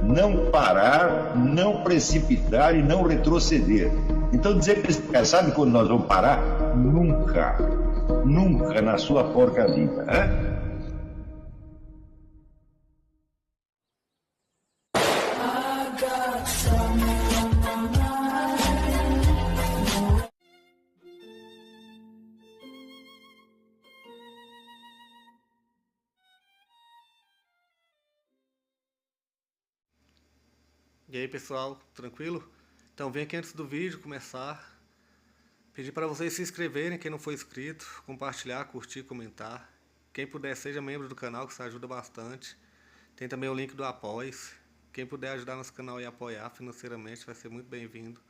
não parar, não precipitar e não retroceder. Então dizer para esse cara, sabe quando nós vamos parar? Nunca. Nunca na sua porca vida. Né? E aí pessoal, tranquilo? Então vem aqui antes do vídeo começar, pedir para vocês se inscreverem, quem não for inscrito, compartilhar, curtir, comentar. Quem puder seja membro do canal, que isso ajuda bastante. Tem também o link do Apoia-se. Quem puder ajudar nosso canal e apoiar financeiramente vai ser muito bem-vindo.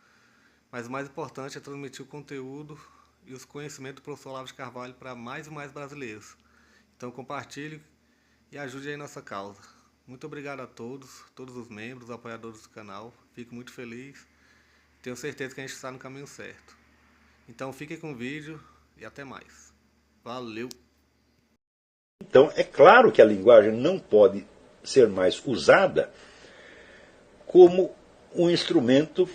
Mas o mais importante é transmitir o conteúdo e os conhecimentos do professor Olavo de Carvalho para mais e mais brasileiros. Então compartilhe e ajude aí nossa causa. Muito obrigado a todos os membros, apoiadores do canal. Fico muito feliz. Tenho certeza que a gente está no caminho certo. Então fiquem com o vídeo e até mais. Valeu! Então é claro que a linguagem não pode ser mais usada como um instrumento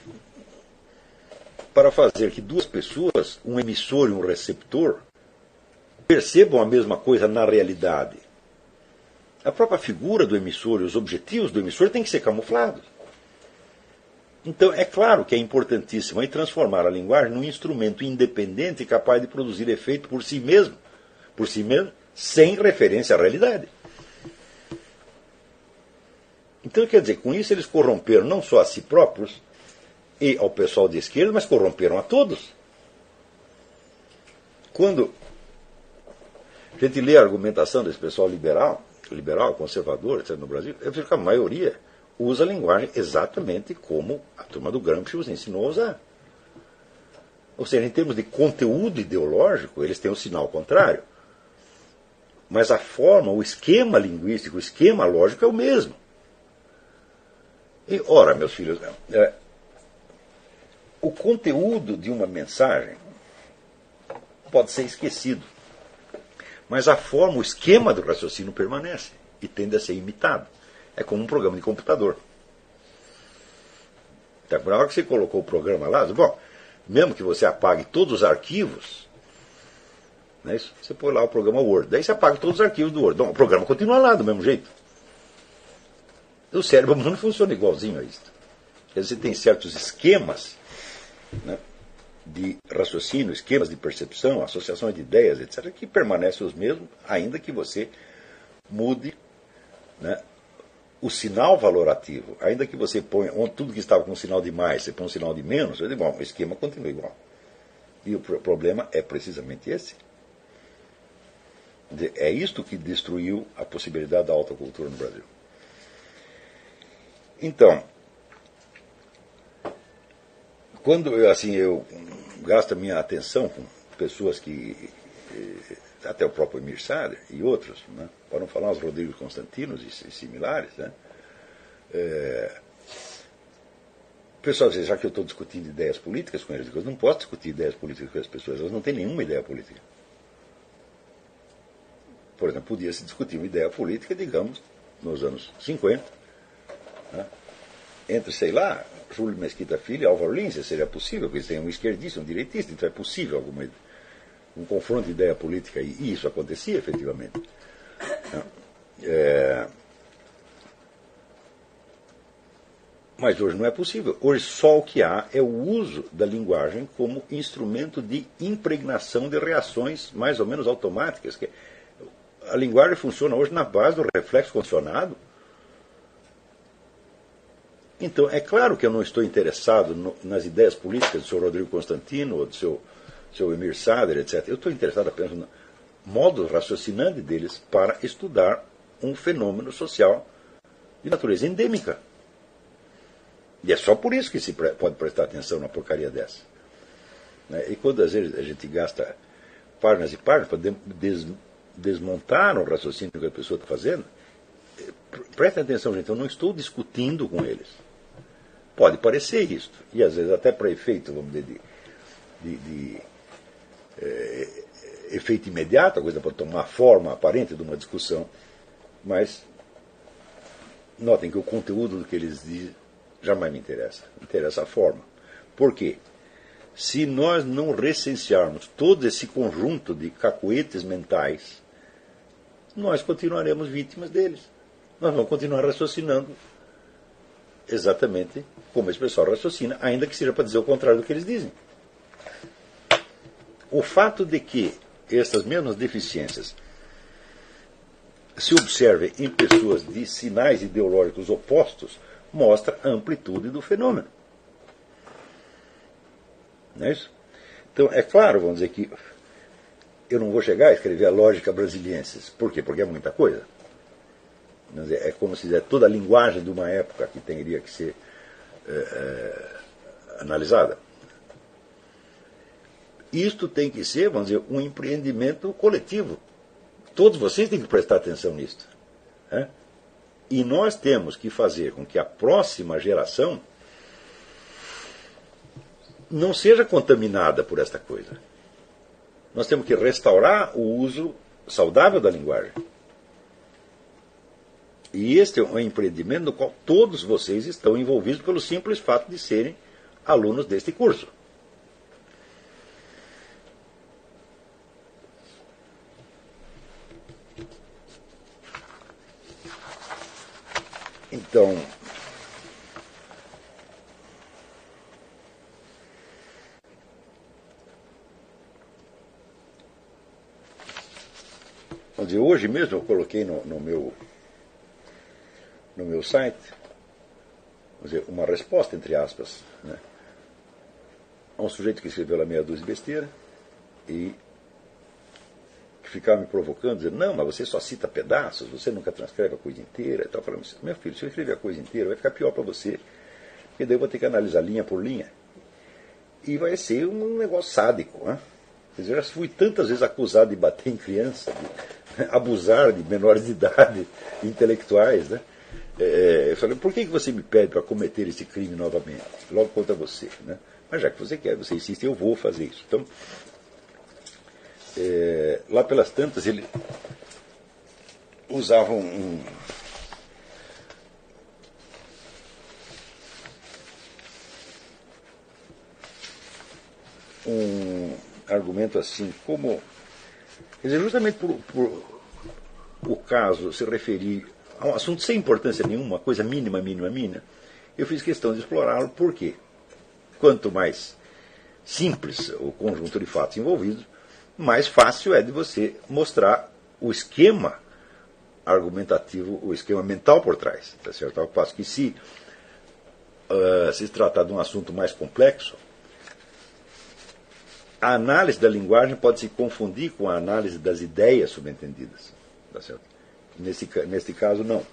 para fazer que duas pessoas, um emissor e um receptor, percebam a mesma coisa na realidade. A própria figura do emissor e os objetivos do emissor têm que ser camuflados. Então, é claro que é importantíssimo aí transformar a linguagem num instrumento independente capaz de produzir efeito por si mesmo, sem referência à realidade. Então, quer dizer, com isso eles corromperam não só a si próprios e ao pessoal de esquerda, mas corromperam a todos. Quando a gente lê a argumentação desse pessoal liberal, conservador, etc., no Brasil, eu vejo que a maioria usa a linguagem exatamente como a turma do Gramsci os ensinou a usar. Ou seja, em termos de conteúdo ideológico, eles têm o sinal contrário. Mas a forma, o esquema linguístico, o esquema lógico é o mesmo. E, ora, meus filhos, o conteúdo de uma mensagem pode ser esquecido. Mas a forma, o esquema do raciocínio permanece e tende a ser imitado. É como um programa de computador. Então, na hora que você colocou o programa lá, bom, mesmo que você apague todos os arquivos, né, você põe lá o programa Word, daí você apaga todos os arquivos do Word. Bom, o programa continua lá do mesmo jeito. O cérebro humano funciona igualzinho a isso. Quer dizer, você tem certos esquemas, né, de raciocínio, esquemas de percepção, associações de ideias, etc., que permanecem os mesmos, ainda que você mude, né, o sinal valorativo. Ainda que você ponha, tudo que estava com um sinal de mais, você põe um sinal de menos, bom, o esquema continua igual. E o problema é precisamente esse. É isto que destruiu a possibilidade da alta cultura no Brasil. Então, quando eu gasto a minha atenção com pessoas que, até o próprio Emir Sader e outros, né, para não falar os Rodrigo Constantinos e similares, né, o pessoal diz, já que eu estou discutindo ideias políticas com eles, eu não posso discutir ideias políticas com as pessoas, elas não têm nenhuma ideia política. Por exemplo, podia-se discutir uma ideia política, digamos, nos anos 50, né, entre, sei lá, Júlio Mesquita Filho e Álvaro Lins, seria possível, porque eles têm um esquerdista, um direitista, então é possível um confronto de ideia política, e isso acontecia efetivamente. Mas hoje não é possível. Hoje só o que há é o uso da linguagem como instrumento de impregnação de reações mais ou menos automáticas. A linguagem funciona hoje na base do reflexo condicionado. Então, é claro que eu não estou interessado nas ideias políticas do senhor Rodrigo Constantino ou do seu Emir Sader, etc. Eu estou interessado apenas no modo raciocinante deles para estudar um fenômeno social de natureza endêmica. E é só por isso que se pode prestar atenção numa porcaria dessa. E quando às vezes a gente gasta páginas e páginas para desmontar o raciocínio que a pessoa está fazendo, prestem atenção, gente, eu não estou discutindo com eles. Pode parecer isso, e às vezes até para efeito, vamos dizer, de efeito imediato, a coisa pode tomar a forma aparente de uma discussão, mas notem que o conteúdo do que eles dizem jamais me interessa. Me interessa a forma. Por quê? Se nós não recensearmos todo esse conjunto de cacoetes mentais, nós continuaremos vítimas deles. Nós vamos continuar raciocinando exatamente como esse pessoal raciocina, ainda que seja para dizer o contrário do que eles dizem. O fato de que essas mesmas deficiências se observem em pessoas de sinais ideológicos opostos mostra a amplitude do fenômeno. Não é isso? Então, é claro, vamos dizer que eu não vou chegar a escrever a lógica brasiliensis. Por quê? Porque é muita coisa. É como se dizer, toda a linguagem de uma época que teria que ser analisada. Isto tem que ser, vamos dizer, um empreendimento coletivo. Todos vocês têm que prestar atenção nisto. Né? E nós temos que fazer com que a próxima geração não seja contaminada por esta coisa. Nós temos que restaurar o uso saudável da linguagem. E este é um empreendimento no qual todos vocês estão envolvidos pelo simples fato de serem alunos deste curso. Então, vamos dizer, hoje mesmo eu coloquei no meu site, vamos dizer, uma resposta, entre aspas, né, a um sujeito que escreveu lá meia dúzia de besteira e que ficava me provocando, dizendo, não, mas você só cita pedaços, você nunca transcreve a coisa inteira. E tal. Eu falei, meu filho, se eu escrever a coisa inteira, vai ficar pior para você. Porque daí eu vou ter que analisar linha por linha. E vai ser um negócio sádico. Né? Eu já fui tantas vezes acusado de bater em criança, de abusar de menores de idade, intelectuais. Né? Eu falei, por que você me pede para cometer esse crime novamente? Logo contra você. Né? Mas já que você quer, você insiste, eu vou fazer isso. Então, lá pelas tantas, ele usava um argumento assim, como, quer dizer, justamente por o caso se referir a um assunto sem importância nenhuma, uma coisa mínima, eu fiz questão de explorá-lo, porque quanto mais simples o conjunto de fatos envolvidos, mais fácil é de você mostrar o esquema argumentativo, o esquema mental por trás. Tá certo? Ao passo que se tratar de um assunto mais complexo, a análise da linguagem pode se confundir com a análise das ideias subentendidas. Tá certo? Neste caso, não.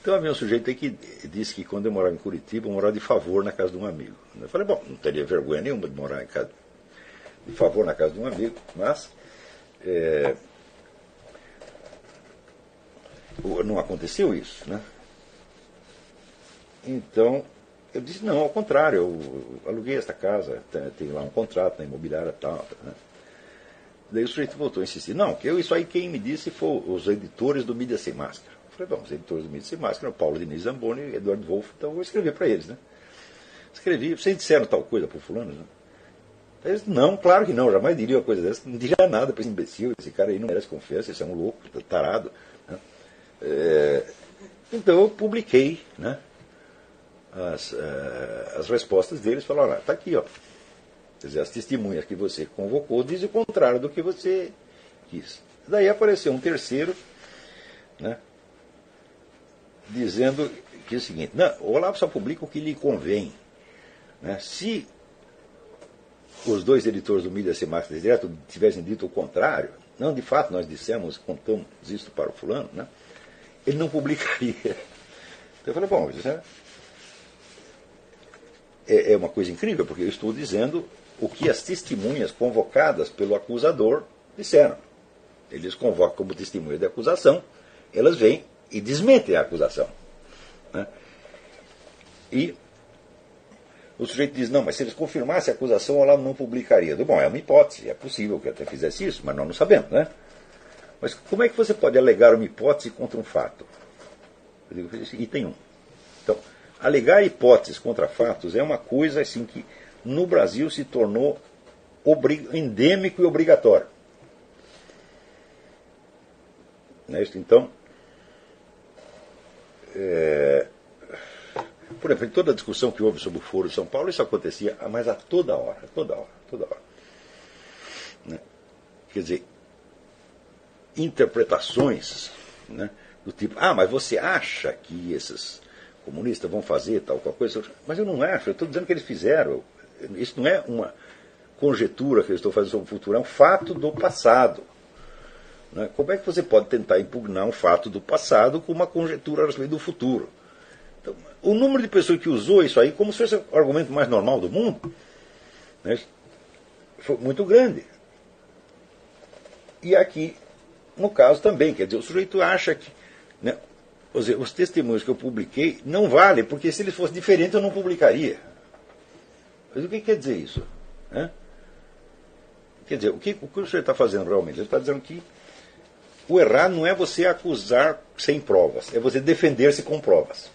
Então havia um sujeito aí que disse que quando eu morava em Curitiba, eu morava de favor na casa de um amigo. Eu falei, bom, não teria vergonha nenhuma de morar de favor na casa de um amigo, mas não aconteceu isso, né? Então, eu disse, não, ao contrário, eu aluguei esta casa, tem lá um contrato na imobiliária e tal. Né? Daí o sujeito voltou a insistir, não, que isso aí quem me disse foi os editores do Mídia Sem Máscara. Eu falei, bom, os editores do Mídia Sem Máscara, o Paulo Diniz Zamboni e Eduardo Wolff, então eu vou escrever para eles, né? Escrevi, vocês disseram tal coisa para o fulano, né? Eles, não, claro que não, jamais diria uma coisa dessa, não diria nada para esse imbecil, esse cara aí não merece confiança, esse é um louco, tarado. Né? Então eu publiquei, né, as respostas deles, falaram, está aqui, ó. Quer dizer, as testemunhas que você convocou dizem o contrário do que você quis. Daí apareceu um terceiro, né, dizendo que é o seguinte, não, o Olavo só publica o que lhe convém. Né? Se os dois editores do Mídia Sem Máscara direto tivessem dito o contrário, não, de fato, nós dissemos, contamos isso para o fulano, né? Ele não publicaria. Então eu falei, bom, isso é uma coisa incrível, porque eu estou dizendo o que as testemunhas convocadas pelo acusador disseram. Eles convocam como testemunha de acusação, elas vêm e desmentem a acusação. Né? E o sujeito diz, não, mas se eles confirmassem a acusação, o Olavo não publicaria. Bom, é uma hipótese, é possível que até fizesse isso, mas nós não sabemos, né? Mas como é que você pode alegar uma hipótese contra um fato? Eu digo, item 1. Então, alegar hipóteses contra fatos é uma coisa assim que no Brasil se tornou endêmico e obrigatório. Não é isso? Então, por exemplo, em toda a discussão que houve sobre o Foro de São Paulo, isso acontecia, mas a toda hora. Né? Quer dizer, interpretações, né, do tipo, mas você acha que esses comunistas vão fazer tal qual coisa? Mas eu não acho, eu estou dizendo que eles fizeram. Isso não é uma conjetura que eu estou fazendo sobre o futuro, é um fato do passado. Né? Como é que você pode tentar impugnar um fato do passado com uma conjetura a respeito do futuro? Então, o número de pessoas que usou isso aí como se fosse o argumento mais normal do mundo, né, foi muito grande. E aqui, no caso também, quer dizer, o sujeito acha que, né, os testemunhos que eu publiquei não valem, porque se eles fossem diferentes eu não publicaria. Mas o que quer dizer isso? Né? Quer dizer, o que o sujeito está fazendo realmente? Ele está dizendo que o errado não é você acusar sem provas, é você defender-se com provas.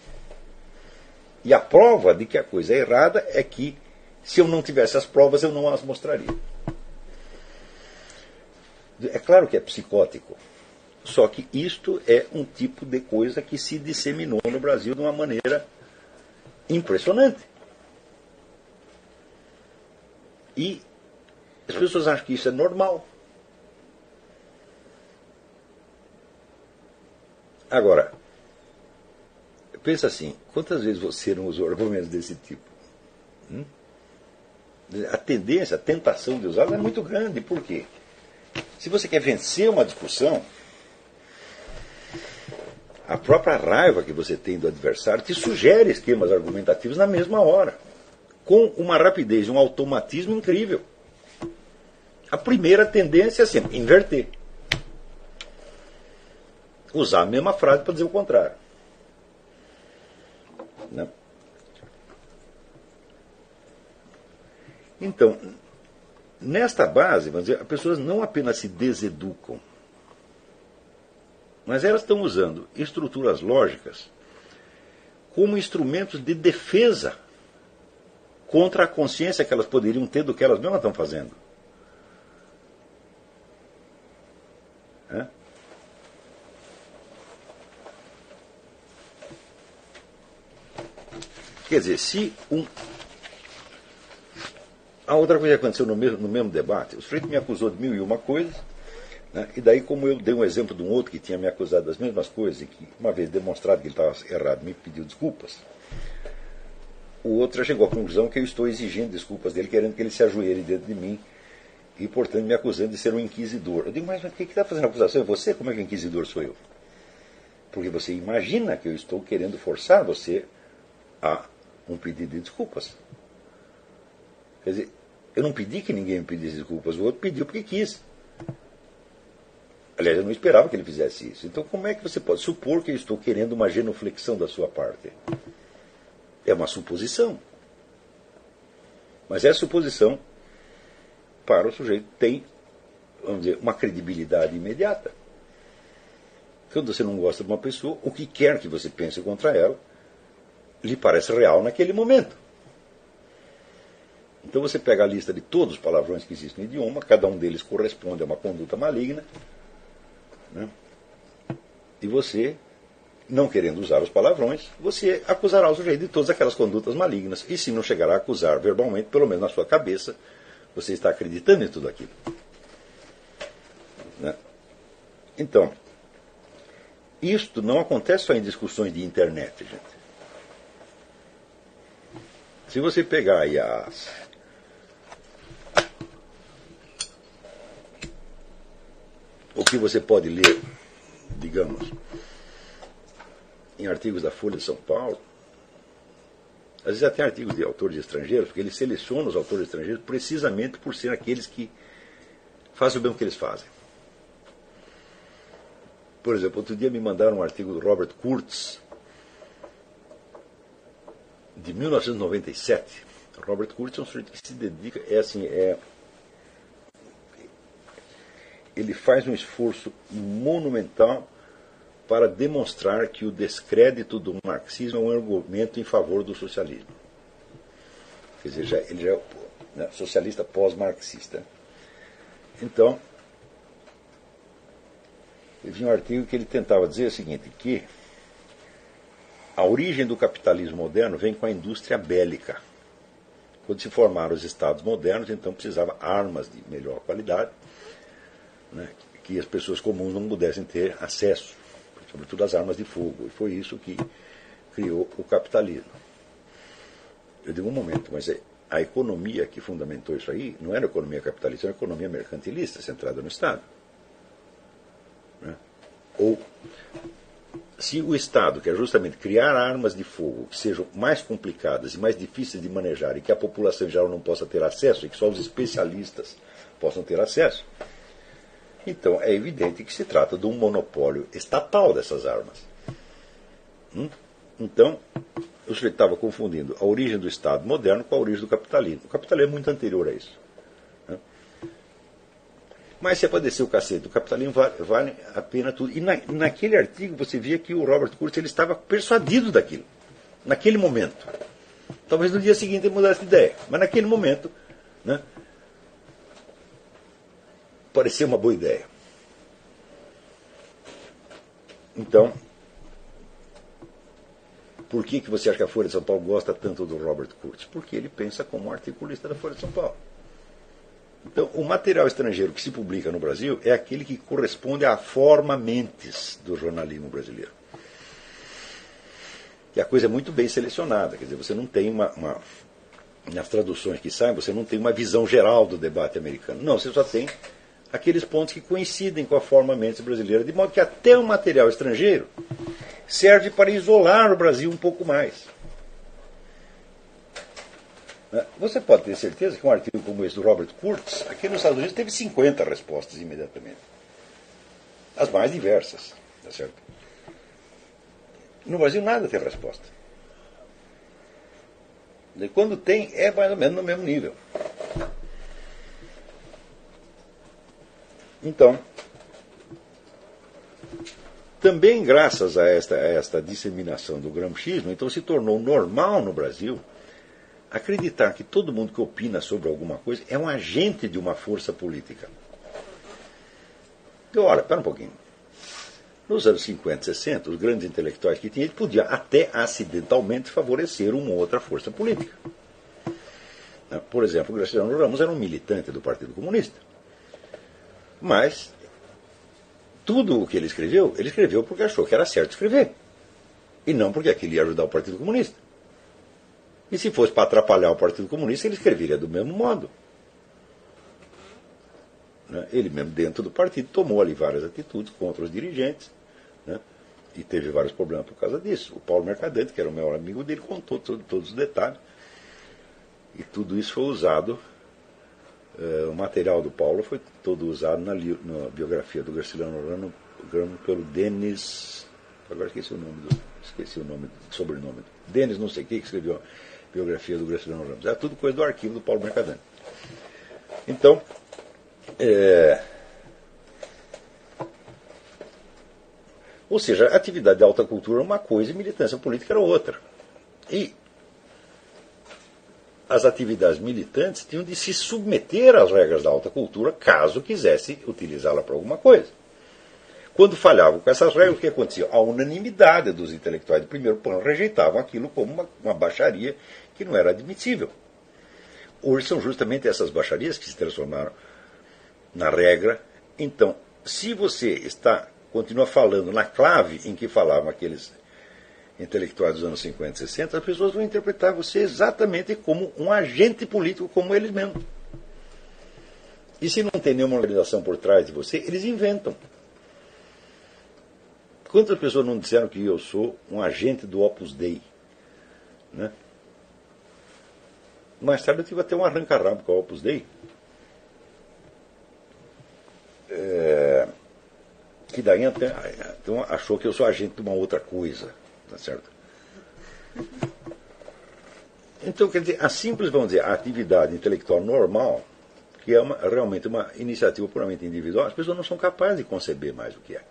E a prova de que a coisa é errada é que, se eu não tivesse as provas, eu não as mostraria. É claro que é psicótico, só que isto é um tipo de coisa que se disseminou no Brasil de uma maneira impressionante. E as pessoas acham que isso é normal. Agora, pensa assim, quantas vezes você não usou argumentos desse tipo? A tendência, a tentação de usá-los é muito grande. Por quê? Se você quer vencer uma discussão, a própria raiva que você tem do adversário te sugere esquemas argumentativos na mesma hora, com uma rapidez, um automatismo incrível. A primeira tendência é sempre inverter. Usar a mesma frase para dizer o contrário. Né? Então, nesta base, vamos dizer, as pessoas não apenas se deseducam, mas elas estão usando estruturas lógicas como instrumentos de defesa contra a consciência que elas poderiam ter do que elas mesmas estão fazendo. Quer dizer, se a outra coisa que aconteceu no mesmo debate, o sujeito me acusou de 1001 coisas, né, e daí, como eu dei um exemplo de um outro que tinha me acusado das mesmas coisas e que, uma vez demonstrado que ele estava errado, me pediu desculpas, o outro já chegou à conclusão que eu estou exigindo desculpas dele, querendo que ele se ajoelhe dentro de mim e, portanto, me acusando de ser um inquisidor. Eu digo, mas quem está fazendo a acusação é você? Como é que o inquisidor sou eu? Porque você imagina que eu estou querendo forçar você a um pedido de desculpas. Quer dizer, eu não pedi que ninguém me pedisse desculpas, o outro pediu porque quis. Aliás, eu não esperava que ele fizesse isso. Então, como é que você pode supor que eu estou querendo uma genuflexão da sua parte? É uma suposição. Mas essa suposição, para o sujeito, tem, vamos dizer, uma credibilidade imediata. Quando você não gosta de uma pessoa, o que quer que você pense contra ela, lhe parece real naquele momento. Então você pega a lista de todos os palavrões que existem no idioma, cada um deles corresponde a uma conduta maligna, né? E você, não querendo usar os palavrões, você acusará o sujeito de todas aquelas condutas malignas. E se não chegará a acusar verbalmente, pelo menos na sua cabeça, você está acreditando em tudo aquilo. Né? Então, isto não acontece só em discussões de internet, gente. Se você pegar aí o que você pode ler, digamos, em artigos da Folha de São Paulo, às vezes até artigos de autores estrangeiros, porque ele seleciona os autores estrangeiros precisamente por ser aqueles que fazem o mesmo que eles fazem. Por exemplo, outro dia me mandaram um artigo do Robert Kurtz, de 1997. Robert Kurtz é um sujeito que se dedica, ele faz um esforço monumental para demonstrar que o descrédito do marxismo é um argumento em favor do socialismo. Quer dizer, ele já é né, socialista pós-marxista. Então, eu vi um artigo que ele tentava dizer o seguinte, que a origem do capitalismo moderno vem com a indústria bélica. Quando se formaram os estados modernos, então precisava armas de melhor qualidade, né, que as pessoas comuns não pudessem ter acesso, sobretudo as armas de fogo. E foi isso que criou o capitalismo. Eu digo um momento, mas a economia que fundamentou isso aí não era a economia capitalista, era a economia mercantilista, centrada no Estado. Né? Ou, se o Estado quer justamente criar armas de fogo que sejam mais complicadas e mais difíceis de manejar e que a população em geral não possa ter acesso e que só os especialistas possam ter acesso, então é evidente que se trata de um monopólio estatal dessas armas. Então, o sujeito estava confundindo a origem do Estado moderno com a origem do capitalismo. O capitalismo é muito anterior a isso. Né? Mas se é para descer o cacete, o capitalismo vale a pena tudo. E naquele artigo você via que o Robert Kurz ele estava persuadido daquilo, naquele momento. Talvez no dia seguinte ele mudasse de ideia, mas naquele momento, né, parecia uma boa ideia. Então, por que você acha que a Folha de São Paulo gosta tanto do Robert Kurz? Porque ele pensa como um articulista da Folha de São Paulo. Então, o material estrangeiro que se publica no Brasil é aquele que corresponde à forma mentis do jornalismo brasileiro. E a coisa é muito bem selecionada, quer dizer, você não tem nas traduções que saem, você não tem uma visão geral do debate americano. Não, você só tem aqueles pontos que coincidem com a forma mentis brasileira, de modo que até o material estrangeiro serve para isolar o Brasil um pouco mais. Você pode ter certeza que um artigo como esse do Robert Kurz, aqui nos Estados Unidos, teve 50 respostas imediatamente. As mais diversas. Tá certo? No Brasil nada tem resposta. E quando tem, é mais ou menos no mesmo nível. Então, também graças a esta disseminação do gramscismo, então se tornou normal no Brasil acreditar que todo mundo que opina sobre alguma coisa é um agente de uma força política. Então, olha, espera um pouquinho. Nos anos 50 e 60, os grandes intelectuais que tinham, podiam até acidentalmente favorecer uma outra força política. Por exemplo, o Graciliano Ramos era um militante do Partido Comunista. Mas tudo o que ele escreveu porque achou que era certo escrever. E não porque aquilo ia ajudar o Partido Comunista. E se fosse para atrapalhar o Partido Comunista, ele escreveria do mesmo modo. Ele mesmo, dentro do partido, tomou ali várias atitudes contra os dirigentes, né? E teve vários problemas por causa disso. O Paulo Mercadante, que era o maior amigo dele, contou todos os detalhes. E tudo isso foi usado. O material do Paulo foi todo usado na biografia do Graciliano Ramos pelo Denis. Agora esqueci o nome, sobrenome. Denis não sei o que escreveu a biografia do Graciliano Ramos. É tudo coisa do arquivo do Paulo Mercadante. Então, ou seja, a atividade de alta cultura era uma coisa e militância política era outra. E as atividades militantes tinham de se submeter às regras da alta cultura caso quisesse utilizá-la para alguma coisa. Quando falhavam com essas regras, o que acontecia? A unanimidade dos intelectuais de primeiro plano rejeitavam aquilo como uma baixaria que não era admissível. Hoje são justamente essas baixarias que se transformaram na regra. Então, se você continua falando na clave em que falavam aqueles intelectuais dos anos 50 e 60, as pessoas vão interpretar você exatamente como um agente político, como eles mesmos. E se não tem nenhuma organização por trás de você, eles inventam. Quantas pessoas não disseram que eu sou um agente do Opus Dei? Né? Mais tarde eu tive até um arranca-rabo com o Opus Dei. Que daí então achou que eu sou agente de uma outra coisa. Tá certo? Então, quer dizer, a simples, vamos dizer, a atividade intelectual normal, que é realmente uma iniciativa puramente individual, as pessoas não são capazes de conceber mais o que é.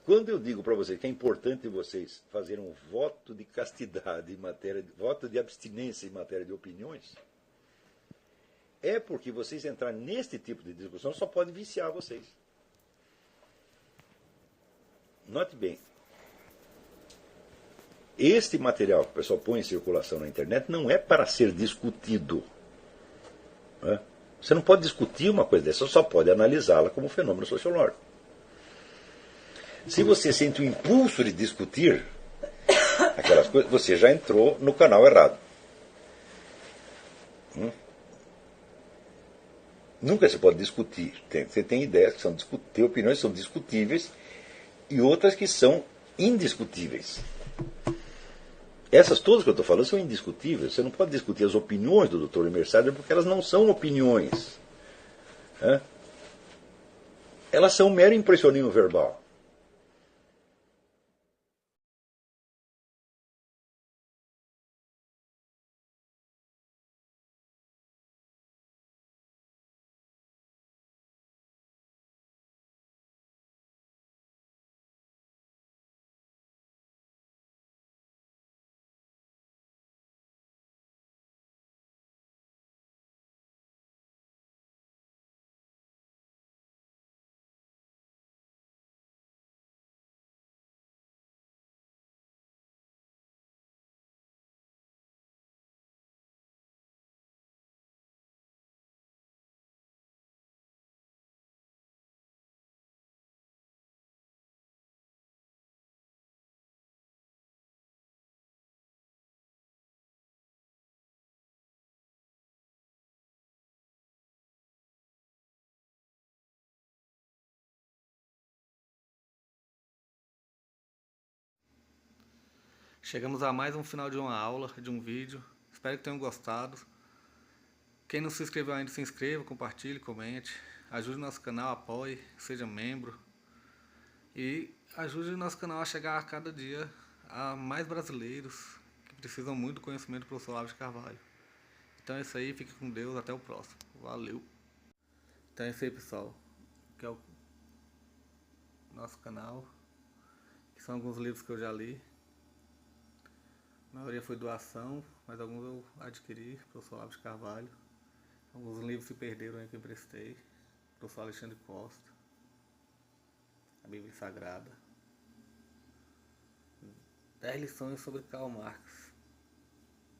quando eu digo para vocês que é importante vocês fazerem um voto de castidade em matéria, voto de abstinência em matéria de opiniões, é porque vocês entrarem neste tipo de discussão só pode viciar vocês. Note bem, este material que o pessoal põe em circulação na internet não é para ser discutido. Né? Você não pode discutir uma coisa dessa, você só pode analisá-la como fenômeno sociológico. Se você sente o impulso de discutir aquelas coisas, você já entrou no canal errado. Nunca se pode discutir. Você tem ideias que são tem opiniões que são discutíveis e outras que são indiscutíveis. Essas todas que eu estou falando são indiscutíveis. Você não pode discutir as opiniões do Dr. Emer Sader porque elas não são opiniões. Elas são um mero impressionismo verbal. Chegamos a mais um final de uma aula, de um vídeo. Espero que tenham gostado. Quem não se inscreveu ainda, se inscreva, compartilhe, comente. Ajude o nosso canal, apoie, seja membro. E ajude o nosso canal a chegar a cada dia a mais brasileiros que precisam muito do conhecimento do professor Olavo de Carvalho. Então é isso aí, fique com Deus, até o próximo. Valeu! Então é isso aí, pessoal. Que é o nosso canal. Que são alguns livros que eu já li. A maioria foi doação, mas alguns eu adquiri, professor Olavo de Carvalho. Alguns livros se perderam aí que eu emprestei, professor Alexandre Costa, a Bíblia Sagrada. 10 lições sobre Karl Marx.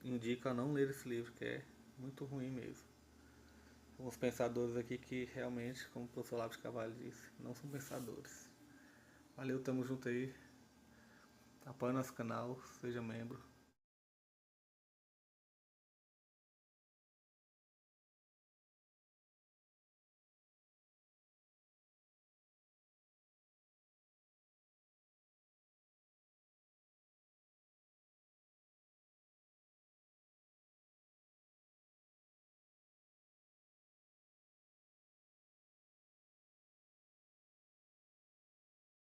Indico a não ler esse livro, que é muito ruim mesmo. Alguns pensadores aqui que realmente, como o professor Olavo de Carvalho disse, não são pensadores. Valeu, tamo junto aí. Apoie nosso canal, seja membro.